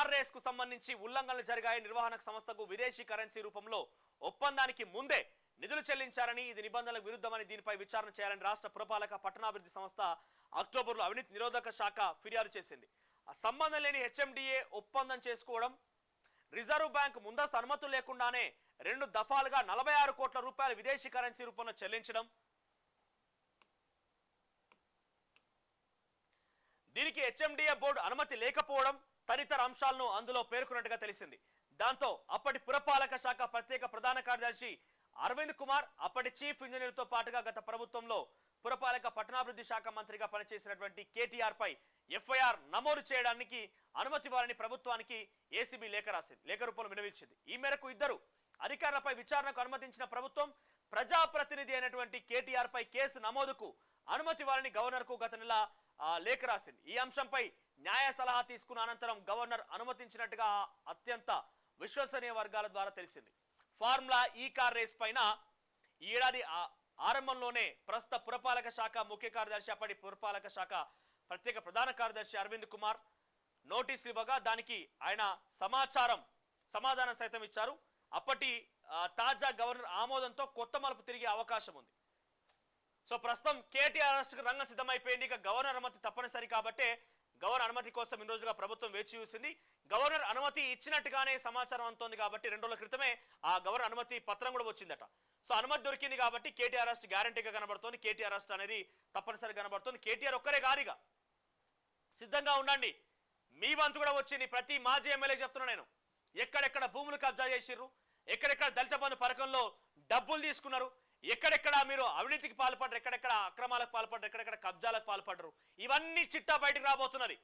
Car race కు సంబంధించి ఉల్లంఘనలు జరిగాయి. నిర్వహణ సంస్థకు విదేశీ కరెన్సీ రూపంలో ఒప్పందానికి ముందే నిధులు చెల్లించారని, ఇది నిబంధనలకు విరుద్ధమని, దీనిపై విచారణ చేయాలని రాష్ట్ర పురపాలక పట్టణాభివృద్ధి సంస్థ అక్టోబర్లో అవినీతి నిరోధక శాఖ ఫిర్యాదు చేసింది. ఆ సంబంధం లేని హెచ్ఎండిఏ ఒప్పందం చేసుకోవడం, రిజర్వ్ బ్యాంక్ ముందస్తు అనుమతులు లేకుండానే 2 దఫాలుగా 46 కోట్ల రూపాయలు విదేశీ కరెన్సీ రూపంలో చెల్లించడం, దీనికి హెచ్ఎండిఏ బోర్డు అనుమతి లేకపోవడం తదితర అంశాలను అందులో పేర్కొన్నట్టుగా తెలిసింది. దాంతో అప్పటి పురపాలక శాఖ ప్రత్యేక ప్రధాన కార్యదర్శి అరవింద్ కుమార్, అప్పటి చీఫ్ ఇంజనీర్తో పాటుగా గత ప్రభుత్వంలో పురపాలక పట్టణాభివృద్ధి శాఖ మంత్రిగా పనిచేసినటువంటి కేటీఆర్ పై ఎఫ్ఐఆర్ నమోదు చేయడానికి అనుమతి ఇవ్వాలని ప్రభుత్వానికి ఏసీబీ లేఖ రాసింది. లేఖ రూపంలో వినవించింది. ఈ మేరకు ఇద్దరు అధికారులపై విచారణకు అనుమతించిన ప్రభుత్వం ప్రజాప్రతినిధి అయినటువంటి కేటీఆర్ పై కేసు నమోదుకు అనుమతి ఇవ్వాలని గవర్నర్ కు గత నెల లేఖ రాసింది. ఈ అంశంపై న్యాయ సలహా తీసుకున్న అనంతరం గవర్నర్ అనుమతించినట్టుగా అత్యంత విశ్వసనీయ వర్గాల ద్వారా తెలిసింది. ఫార్ములా ఈ కార్ రేస్ పైన ఈ ఏడాది ఆరంభంలోనే ప్రస్తుత పురపాలక శాఖ ముఖ్య కార్యదర్శి, అప్పటి పురపాలక శాఖ ప్రత్యేక ప్రధాన కార్యదర్శి అరవింద్ కుమార్ నోటీసులు ఇవ్వగా దానికి ఆయన సమాధానం సైతం ఇచ్చారు. అప్పటి తాజా గవర్నర్ ఆమోదంతో కొత్త మలుపు తిరిగే అవకాశం ఉంది. సో ప్రస్తుతం కేటీఆర్ అరెస్టుకు రంగం సిద్ధమైపోయింది. ఇక గవర్నర్ అనుమతి తప్పనిసరి కాబట్టి గవర్నర్ అనుమతి కోసం ఈ రోజుగా ప్రభుత్వం వేచి చూసింది. గవర్నర్ అనుమతి ఇచ్చినట్టుగానే సమాచారం అందుతోంది కాబట్టి 2 రోజుల క్రితమే ఆ గవర్నర్ అనుమతి పత్రం కూడా వచ్చిందట. సో అనుమతి దొరికింది కాబట్టి కేటీఆర్ అరెస్ట్ గ్యారంటీగా కనబడుతోంది. కేటీఆర్ అరెస్ట్ అనేది తప్పనిసరి కనబడుతోంది. కేటీఆర్ ఒక్కరే గారిగా సిద్ధంగా ఉండండి, మీ వంతు కూడా వచ్చింది. ప్రతి మాజీ ఎమ్మెల్యే చెప్తున్నా నేను, ఎక్కడెక్కడ భూములు కబ్జా చేసిర్రు, ఎక్కడెక్కడ దళిత బంధు పథకంలో డబ్బులు తీసుకున్నారు, ఎక్కడెక్కడ మీరు అవినీతికి పాల్పడ్డారు, ఎక్కడెక్కడ అక్రమాలకు పాల్పడ్డారు, ఎక్కడెక్కడ కబ్జాలకు పాల్పడ్డారు, ఇవన్నీ చిట్టా బయటకు రాబోతున్నది.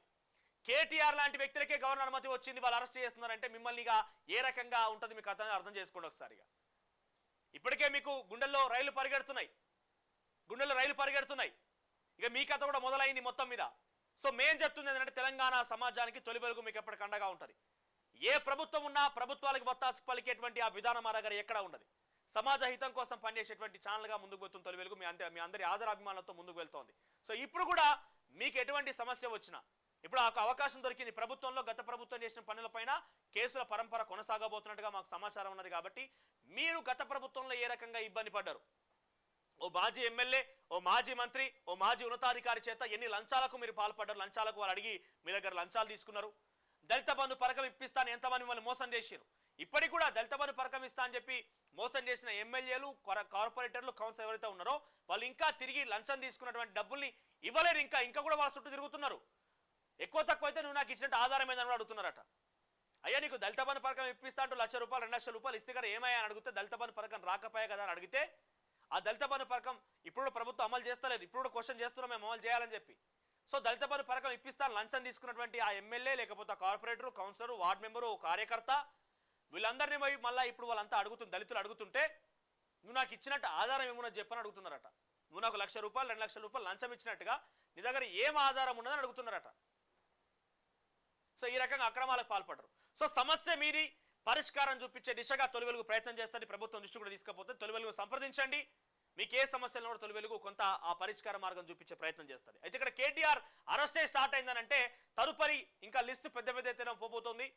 కేటీఆర్ లాంటి వ్యక్తులకే గవర్నర్ అనుమతి వచ్చింది, వాళ్ళు అరెస్ట్ చేస్తున్నారంటే మిమ్మల్నిగా ఏ రకంగా ఉంటుంది మీకు అర్థం చేసుకోండి ఒకసారిగా. ఇప్పటికే మీకు గుండెల్లో రైలు పరిగెడుతున్నాయి. ఇక మీ కథ కూడా మొదలైంది మొత్తం మీద. సో మేం చెప్తుంది ఏంటంటే తెలంగాణ సమాజానికి తొలి వెలుగు మీకు ఎప్పటికి అండగా ఉంటుంది. ఏ ప్రభుత్వం ఉన్నా ప్రభుత్వాలకు వత్తాసు పలికేటువంటి ఆ విధానం మా దగ్గర ఎక్కడా ఉండదు. సమాజ హితం కోసం పనిచేసేటువంటి ఛానల్గా ముందుకు వెళ్తుంది తొలి వెలుగు. మీ అందరి ఆదరాభిమానాలతో ముందుకు వెళ్తోంది. సో ఇప్పుడు కూడా మీకు ఎటువంటి సమస్య వచ్చినా ఇప్పుడు ఆ అవకాశం దొరికింది. ప్రభుత్వంలో గత ప్రభుత్వం చేసిన పనులపైన కేసుల పరంపర కొనసాగబోతున్నట్టుగా మాకు సమాచారం ఉన్నది. కాబట్టి మీరు గత ప్రభుత్వంలో ఏ రకంగా ఇబ్బంది పడ్డారు, ఓ మాజీ ఎమ్మెల్యే, ఓ మాజీ మంత్రి, ఓ మాజీ ఉన్నతాధికారి చేత ఎన్ని లంచాలకు మీరు పాల్పడ్డారు, లంచాలకు వాళ్ళు అడిగి మీ దగ్గర లంచాలు తీసుకున్నారు, దళిత బంధు పథకం ఇప్పిస్తాను ఎంతమంది మిమ్మల్ని మోసం చేశారు. ఇప్పటికి కూడా దళిత బంధు పథకం ఇస్తా అని చెప్పి మోసం చేసిన ఎమ్మెల్యేలు, కార్పొరేటర్లు, కౌన్సిల్ ఎవరైతే ఉన్నారో వాళ్ళు ఇంకా తిరిగి లంచం తీసుకున్నటువంటి డబ్బుల్ని ఇవ్వలేరు. ఇంకా కూడా వాళ్ళ చుట్టూ తిరుగుతున్నారు. ఎక్కువ తక్కువ అయితే నువ్వు నాకు ఇచ్చినట్టు ఆధారం ఏదని కూడా అడుగుతున్నారట. అయ్యా నీకు దళిత బంధు పథకం ఇప్పిస్తా అంటూ 1,00,000 రూపాయలు 2,00,000 రూపాయలు ఇస్తే కదా ఏమయ్యా అని అడిగితే దళిత బంధు పథకం రాకపోయా కదా అని అడిగితే ఆ దళిత బంధు పథకం ఇప్పుడు ప్రభుత్వం అమలు చేస్తలేదు. ఇప్పుడు క్వశ్చన్ చేస్తున్నాం మేము అమలు చేయాలని చెప్పి. సో దళిత బంధు పథకం ఇప్పిస్తాను లంచం తీసుకున్నటువంటి ఆ ఎమ్మెల్యే, లేకపోతే కార్పొరేటర్, కౌన్సిలర్, వార్డు మెంబరు, కార్యకర్త, వీళ్ళందరినీ మళ్ళీ ఇప్పుడు వాళ్ళంతా దళితులు అడుగుతుంటే నువ్వు నాకు ఇచ్చినట్టు ఆధారం ఏమన్నా చెప్పని అడుగుతున్నారట. నువ్వు నాకు 1,00,000 రూపాయలు 2,00,000 రూపాయలు లంచం ఇచ్చినట్టుగా నీ దగ్గర ఏం ఆధారం ఉన్నదని అడుగుతున్నారట. సో ఈ రకంగా అక్రమాలకు పాల్పడరు. సో సమస్య మీది పరిష్కారం చూపించే దిశగా తొలి వెలుగు ప్రయత్నం చేస్తుంది. ప్రభుత్వం దృష్టి కూడా తీసుకపోతే తొలి వెలుగు సంప్రదించండి. మీకు ఏ సమస్యలు కూడా తొలి వెలుగు కొంత ఆ పరిష్కార మార్గం చూపించే ప్రయత్నం చేస్తుంది. అయితే ఇక్కడ కేటీఆర్ అరెస్టే స్టార్ట్ అయిందనంటే తదుపరి ఇంకా లిస్టు పెద్ద ఎత్తున పోబోతోంది.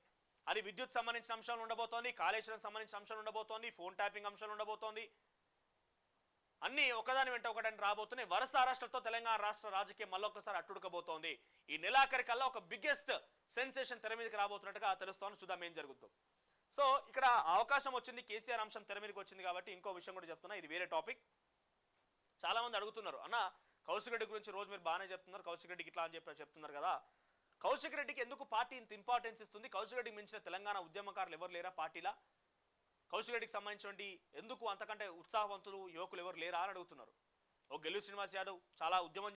అది విద్యుత్ సంబంధించిన అంశాలు ఉండబోతోంది, కాళేశ్వరం సంబంధించిన అంశాలు ఉండబోతోంది, ఫోన్ ట్యాపింగ్ అంశాలు ఉండబోతోంది. అన్ని ఒకదాని వెంట ఒకటి రాబోతున్నాయి. వరుస అరెస్టులతో తెలంగాణ రాష్ట్ర రాజకీయం మళ్ళొక్కసారి అట్టుడుకబోతోంది. ఈ నెలాఖరికల్లా ఒక బిగ్గెస్ట్ సెన్సేషన్ తెర మీదకి రాబోతున్నట్టుగా తెలుస్తోంది. చూద్దాం ఏం జరుగుతుందో. సో ఇక్కడ అవకాశం వచ్చింది, కేసీఆర్ అంశం తెర మీదకి వచ్చింది కాబట్టి ఇంకో విషయం కూడా చెప్తున్నా, ఇది వేరే టాపిక్. చాలా మంది అడుగుతున్నారు, అన్న కౌశిక్ రెడ్డి గురించి రోజు మీరు బాగానే చెప్తున్నారు, కౌశిక్ రెడ్డికి ఇట్లా అని చెప్పి చెప్తున్నారు కదా, కౌశిక్ రెడ్డికి ఎందుకు పార్టీ ఇంత ఇంపార్టెన్స్ ఇస్తుంది, కౌశిక్ రెడ్డికి మించిన తెలంగాణ ఉద్యమకారులు ఎవరు లేరా పార్టీలా, కౌశిక్ రెడ్డికి సంబంధించినటువంటి ఎందుకు అంతకంటే ఉత్సాహవంతులు యువకులు ఎవరు లేరా అని అడుగుతున్నారు. ఓ గెల్లు శ్రీనివాస్ యాదవ్ చాలా ఉద్యమం